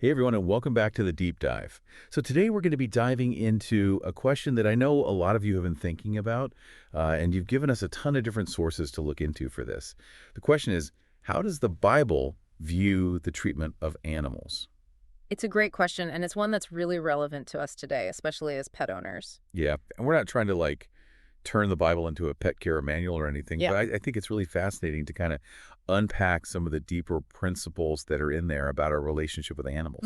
Hey everyone, and welcome back to the deep dive. So today we're going to be diving into a question that I know a lot of you have been thinking about, and you've given us a ton of different sources to look into for this. The question is, how does the Bible view the treatment of animals? It's a great question, and it's one that's really relevant to us today, especially as pet owners. Yeah, and we're not trying to turn the Bible into a pet care manual or anything, Yeah. but I think it's really fascinating to kind of unpack some of the deeper principles that are in there about our relationship with animals.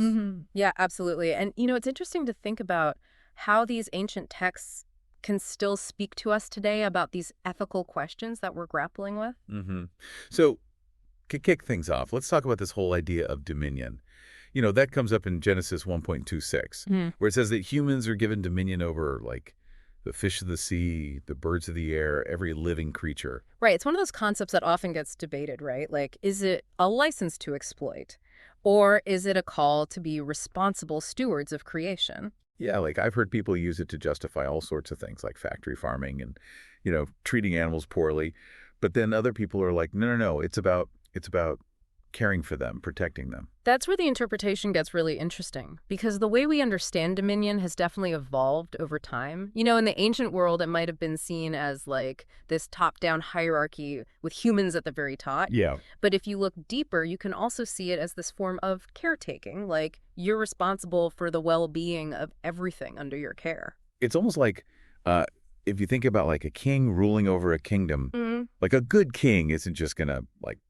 Yeah, absolutely. And, it's interesting to think about how these ancient texts can still speak to us today about these ethical questions that we're grappling with. hmm So to kick things off, let's talk about this whole idea of dominion. That comes up in Genesis 1.26, Mhm. where it says that humans are given dominion over, the fish of the sea, the birds of the air, every living creature. Right. It's one of those concepts that often gets debated, right? Like, is it a license to exploit? Or is it a call to be responsible stewards of creation? Yeah, I've heard people use it to justify all sorts of things like factory farming and, treating animals poorly. But then other people are like, no, no, no, it's about caring for them, protecting them. That's where the interpretation gets really interesting, because the way we understand dominion has definitely evolved over time. In the ancient world, it might have been seen as like this top-down hierarchy with humans at the very top. Yeah. But if you look deeper, you can also see it as this form of caretaking, like you're responsible for the well-being of everything under your care. It's almost like uh, if you think about like a king ruling over a kingdom, Mm, like a good king isn't just going to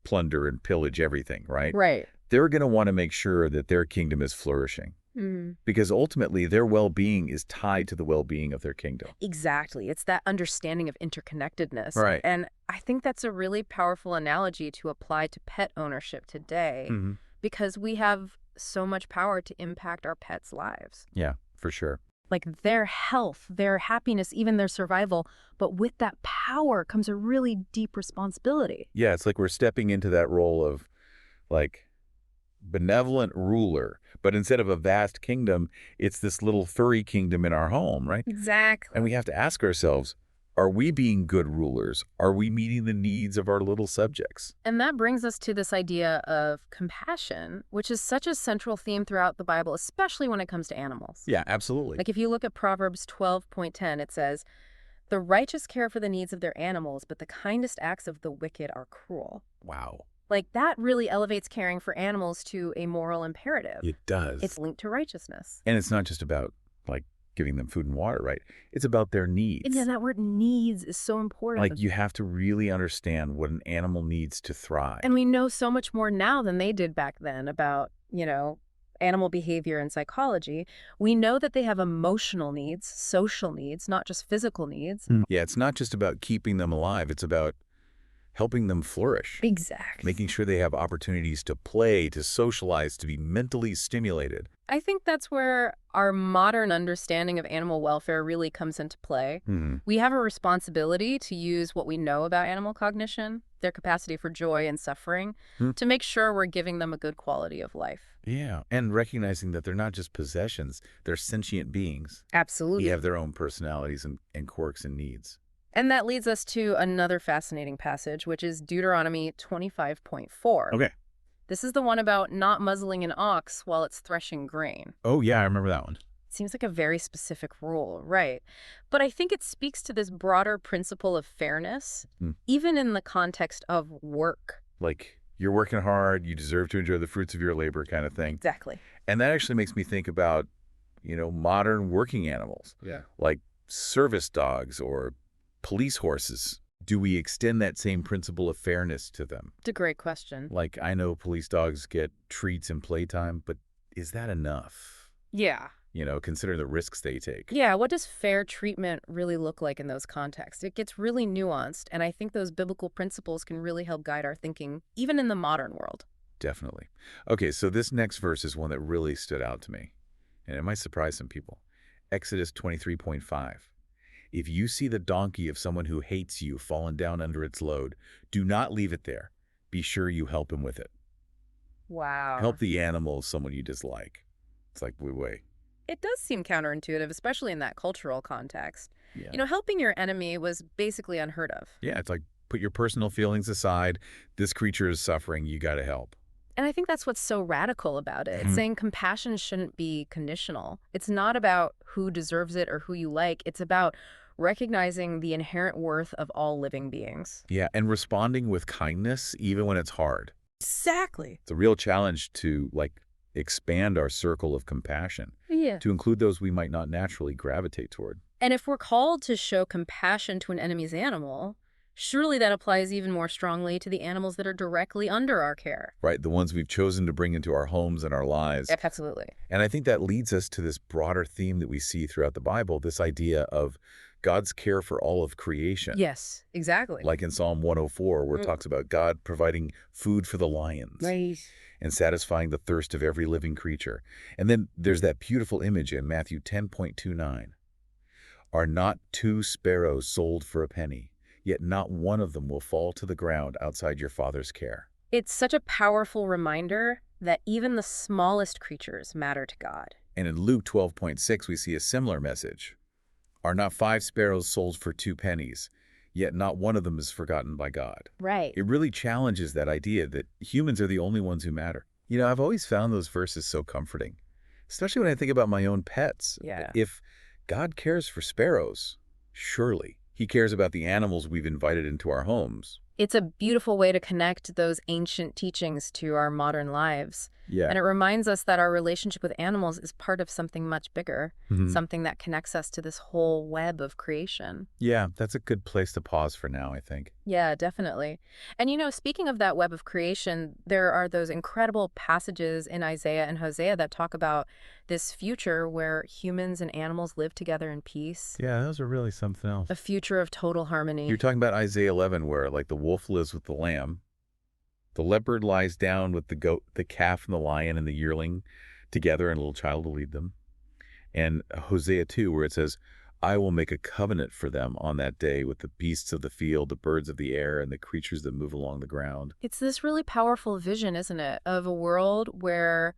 plunder and pillage everything, right? right. They're going to want to make sure that their kingdom is flourishing Mm. because ultimately their well-being is tied to the well-being of their kingdom. Exactly. It's that understanding of interconnectedness. Right. And I think that's a really powerful analogy to apply to pet ownership today hmm because we have so much power to impact our pets' lives. Yeah, for sure. Like their health, their happiness, even their survival. But with that power comes a really deep responsibility. Yeah, it's like we're stepping into that role of like benevolent ruler, but instead of a vast kingdom, it's this little furry kingdom in our home, right? And Exactly. we have to ask ourselves, are we being good rulers? Are we meeting the needs of our little subjects? And that brings us to this idea of compassion, which is such a central theme throughout the Bible, especially when it comes to animals. Yeah, absolutely. Like if you look at Proverbs 12.10, it says, "The righteous care for the needs of their animals, but the kindest acts of the wicked are cruel." Wow. Like that really elevates caring for animals to a moral imperative. It does. It's linked to righteousness. And it's not just about giving them food and water, right? It's about their And yeah, needs. that word needs is so important. You have to really understand what an animal needs to And thrive. we know so much more now than they did back then about, animal behavior and psychology. We know that they have emotional needs, social needs, not just physical needs. Yeah, it's not just about keeping them alive. It's about helping them flourish, Exactly. making sure they have opportunities to play, to socialize, to be mentally stimulated. I think that's where our modern understanding of animal welfare really comes into play. Hmm. We have a responsibility to use what we know about animal cognition, their capacity for joy and suffering, Hmm. to make sure we're giving them a good quality of life. Yeah, and recognizing that they're not just possessions, they're sentient beings. They Absolutely. have their own personalities and quirks and needs. And that leads us to another fascinating passage, which is Deuteronomy 25.4. Okay. This is the one about not muzzling an ox while it's threshing grain. Oh, yeah, I remember that one. Seems like a very specific rule, right? But I think it speaks to this broader principle of fairness, Hmm. even in the context of work. You're working hard, you deserve to enjoy the fruits of your labor kind of thing. Exactly. And that actually makes me think about, modern working animals, like service dogs or police horses. Do we extend that same principle of fairness to them? It's a great question. I know police dogs get treats and playtime, but is that enough? Yeah. Consider the risks they take. Yeah, what does fair treatment really look like in those contexts? It gets really nuanced, and I think those biblical principles can really help guide our thinking, even in the modern world. Definitely. Okay, so this next verse is one that really stood out to me, and it might surprise some people. Exodus 23.5. If you see the donkey of someone who hates you fallen down under its load, do not leave it there. Be sure you help him with it. Wow. Help the animal of someone you dislike. It's like, wait. It does seem counterintuitive, especially in that cultural context. Yeah. Helping your enemy was basically unheard of. Yeah, it's like put your personal feelings aside. This creature is suffering. You got to help. And I think that's what's so radical about it. It's Mhm. saying compassion shouldn't be conditional. It's not about who deserves it or who you like. It's about recognizing the inherent worth of all living beings. Yeah, and responding with kindness even when it's hard. Exactly. It's a real challenge to, like, expand our circle of compassion, Yeah. to include those we might not naturally gravitate toward. And if we're called to show compassion to an enemy's animal, surely that applies even more strongly to the animals that are directly under our care. Right, the ones we've chosen to bring into our homes and our lives. Absolutely. And I think that leads us to this broader theme that we see throughout the Bible, this idea of God's care for all of creation. Yes, exactly. Like in Psalm 104, where it talks about God providing food for the lions Right. and satisfying the thirst of every living creature. And then there's that beautiful image in Matthew 10:29. Are not two sparrows sold for a penny? Yet not one of them will fall to the ground outside your Father's care. It's such a powerful reminder that even the smallest creatures matter to God. And in Luke 12:6, we see a similar message. Are not 5 sparrows sold for 2 pennies? Yet not one of them is forgotten by God. Right. It really challenges that idea that humans are the only ones who matter. You know, I've always found those verses so comforting, especially when I think about my own pets. Yeah. If God cares for sparrows, surely He cares about the animals we've invited into our homes. It's a beautiful way to connect those ancient teachings to our modern lives. Yeah. And it reminds us that our relationship with animals is part of something much bigger, something that connects us to this whole web of creation. Yeah, that's a good place to pause for now, I think. Yeah, definitely. And speaking of that web of creation, there are those incredible passages in Isaiah and Hosea that talk about this future where humans and animals live together in peace, Yeah, those are really something else. a future of total harmony. You're talking about Isaiah 11, where like the wolf lives with the lamb, the leopard lies down with the goat, the calf and the lion and the yearling together, and a little child will lead them. And Hosea 2, where it says, I will make a covenant for them on that day with the beasts of the field, the birds of the air, and the creatures that move along the ground. It's this really powerful vision, isn't it, of a world where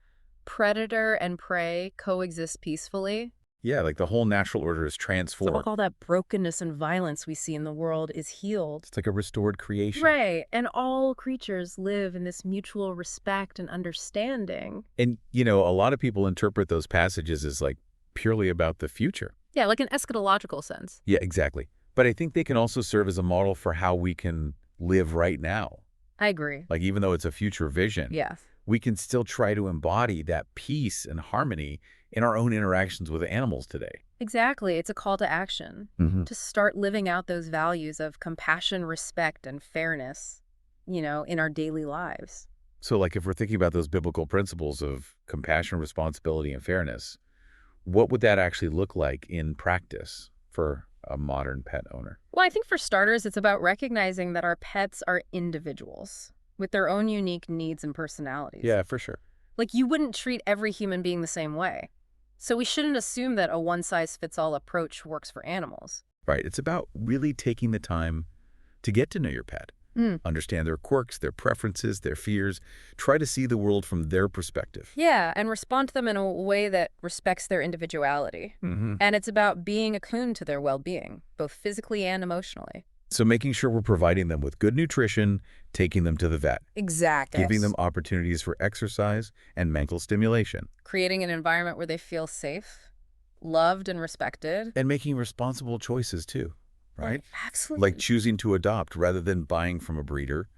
predator and prey coexist peacefully. Yeah, like the whole natural order is So transformed. all that brokenness and violence we see in the world is healed. It's like a restored creation. Right. And all creatures live in this mutual respect and understanding. And, you know, a lot of people interpret those passages as like purely about the future. Yeah, like an eschatological sense. Yeah, exactly. But I think they can also serve as a model for how we can live right now. I agree. Like, even though it's a future vision, Yeah. we can still try to embody that peace and harmony in our own interactions with animals today. Exactly. It's a call to action to start living out those values of compassion, respect, and fairness, in our daily lives. So, like, if we're thinking about those biblical principles of compassion, responsibility, and fairness, what would that actually look like in practice for a modern pet owner? Well, I think for starters, it's about recognizing that our pets are individuals with their own unique needs and personalities. Yeah, for sure. Like, you wouldn't treat every human being the same way. So we shouldn't assume that a one-size-fits-all approach works for animals. Right. It's about really taking the time to get to know your pet, understand their quirks, their preferences, their fears, try to see the world from their perspective. Yeah, and respond to them in a way that respects their individuality. And it's about being attuned to their well-being, both physically and emotionally. So making sure we're providing them with good nutrition, taking them to the vet, Exactly. giving them opportunities for exercise and mental stimulation, Creating an environment where they feel safe, loved, and respected. and making responsible choices too, right? Absolutely. Like choosing to adopt rather than buying from a breeder,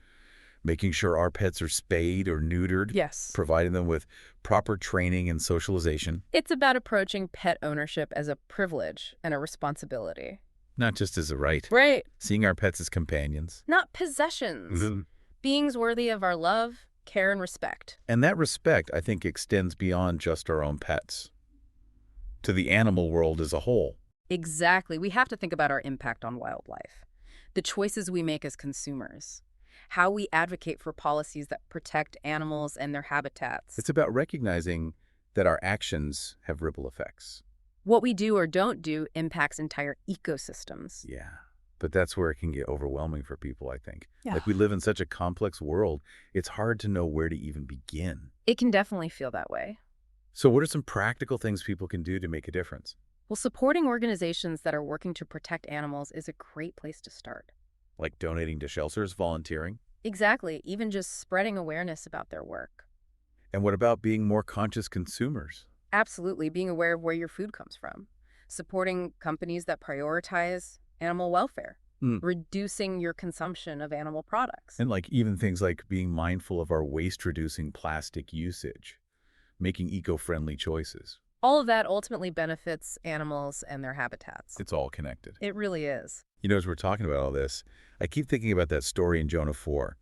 making sure our pets are spayed or neutered, Yes. providing them with proper training and socialization, It's about approaching pet ownership as a privilege and a responsibility. not just as a right. Right. Seeing our pets as companions. Not possessions. Beings worthy of our love, care, and respect. And that respect, I think, extends beyond just our own pets, to the animal world as a whole. Exactly. We have to think about our impact on wildlife, the choices we make as consumers, how we advocate for policies that protect animals and their habitats. It's about recognizing that our actions have ripple effects. What we do or don't do impacts entire ecosystems. Yeah. But that's where it can get overwhelming for people, I think. Yeah. Like, we live in such a complex world, it's hard to know where to even begin. It can definitely feel that way. So what are some practical things people can do to make a difference? Well, supporting organizations that are working to protect animals is a great place to start. Like donating to shelters, volunteering? Exactly. Even just spreading awareness about their work. And what about being more conscious consumers? Absolutely, being aware of where your food comes from, supporting companies that prioritize animal welfare, Mm. reducing your consumption of animal products. And like even things like being mindful of our waste-reducing plastic usage, making eco-friendly choices. All of that ultimately benefits animals and their habitats. It's all connected. It really is. As we're talking about all this, I keep thinking about that story in Jonah 4,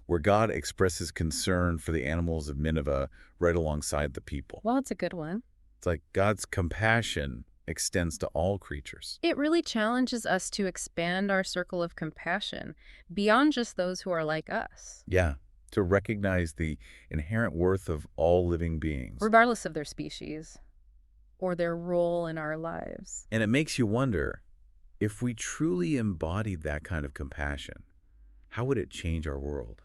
where God expresses concern for the animals of Nineveh right alongside the people. Well, it's a good one. It's like God's compassion extends to all creatures. It really challenges us to expand our circle of compassion beyond just those who are like us, Yeah, to recognize the inherent worth of all living beings. regardless of their species or their role in our lives. And it makes you wonder, if we truly embodied that kind of compassion, how would it change our world?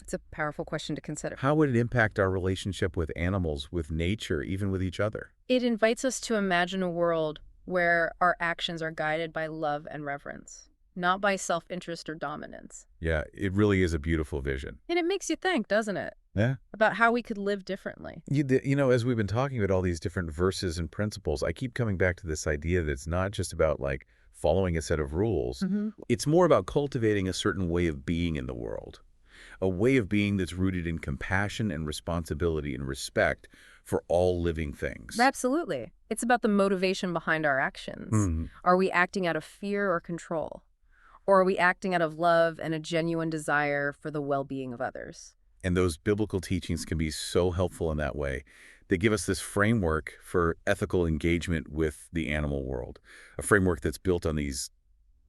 It's a powerful question to consider. How would it impact our relationship with animals, with nature, even with each other? It invites us to imagine a world where our actions are guided by love and reverence, not by self-interest or dominance. Yeah, it really is a beautiful vision. And it makes you think, doesn't it, Yeah. about how we could live differently. As we've been talking about all these different verses and principles, I keep coming back to this idea that it's not just about like following a set of rules. It's more about cultivating a certain way of being in the world, a way of being that's rooted in compassion and responsibility and respect for all living things. Absolutely. It's about the motivation behind our actions. Mhm. Are we acting out of fear or control? Or are we acting out of love and a genuine desire for the well-being of others? And those biblical teachings can be so helpful in that way. They give us this framework for ethical engagement with the animal world, a framework that's built on these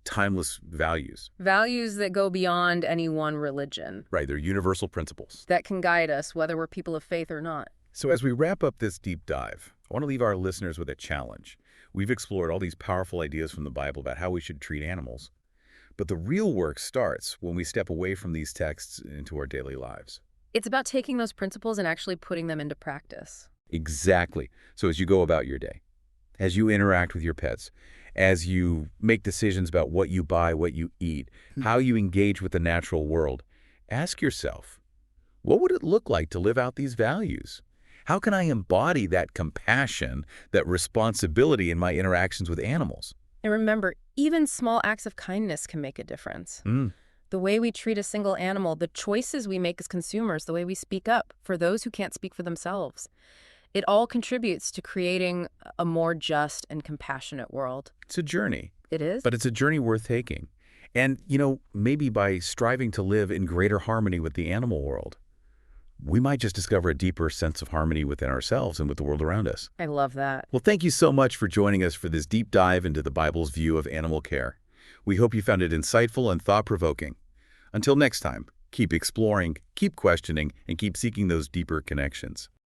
timeless values. Values that go beyond any one religion, Right, they're universal principles. that can guide us whether we're people of faith or not. So as we wrap up this deep dive, I want to leave our listeners with a challenge. We've explored all these powerful ideas from the Bible about how we should treat animals. But the real work starts when we step away from these texts into our daily lives. It's about taking those principles and actually putting them into practice. Exactly. So as you go about your day, as you interact with your pets, as you make decisions about what you buy, what you eat, how you engage with the natural world, ask yourself, what would it look like to live out these values? How can I embody that compassion, that responsibility in my interactions with animals? And remember, even small acts of kindness can make a difference. The way we treat a single animal, the choices we make as consumers, the way we speak up for those who can't speak for themselves. It all contributes to creating a more just and compassionate world. It's a journey, It is? but it's a journey worth taking. And, maybe by striving to live in greater harmony with the animal world, we might just discover a deeper sense of harmony within ourselves and with the world around us. I love that. Well, thank you so much for joining us for this deep dive into the Bible's view of animal care. We hope you found it insightful and thought-provoking. Until next time, keep exploring, keep questioning, and keep seeking those deeper connections.